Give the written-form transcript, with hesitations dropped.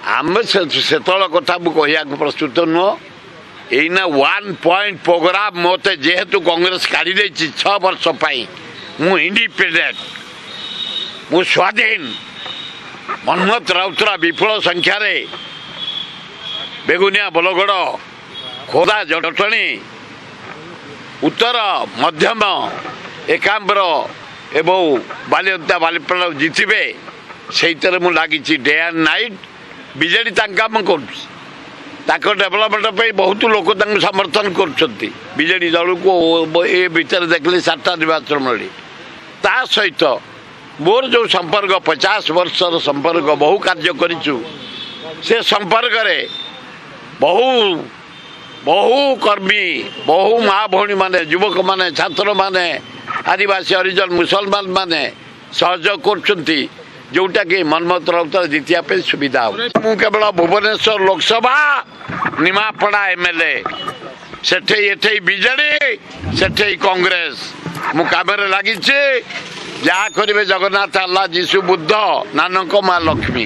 आम से कथा मुझे प्रस्तुत नुह एना 1 पॉइंट प्रोग्राम मत जेहेतु कांग्रेस काढ़ी 6 वर्ष मु इंडिपेंडेंट मु स्वाधीन मनमोहन राउतरा विपुल संख्यार बेगुनिया बलगड़ खोदा जटणी उत्तर मध्यम एकाम्बर एवं बालिअंता बालिपड़ा जितबे से लगी डे एंड नाइट बीजेडी काम कर डेभलपमेंट बहुत लोक समर्थन कर दल को ए भितर देखले 7टा निर्वाचन मंडली ता सहित मोर जो संपर्क 50 वर्षर संपर्क बहु कार्य करिचु से संपर्क रे बहु बहु कर्मी बहु माँ भौणी माने युवक माने छात्र माने आदिवासी हरिजन मुसलमान माने सहयोग कर जोटा कि मनमोहन राउत जीतिया सुविधा मु केवल भुवनेश्वर लोकसभा निमापड़ा एमएलए सेठे बीजेडी सेठे कांग्रेस मु काम लगी जहाँ करेंगे जगन्नाथ अल्लाह जीशु बुद्ध नानक माँ लक्ष्मी।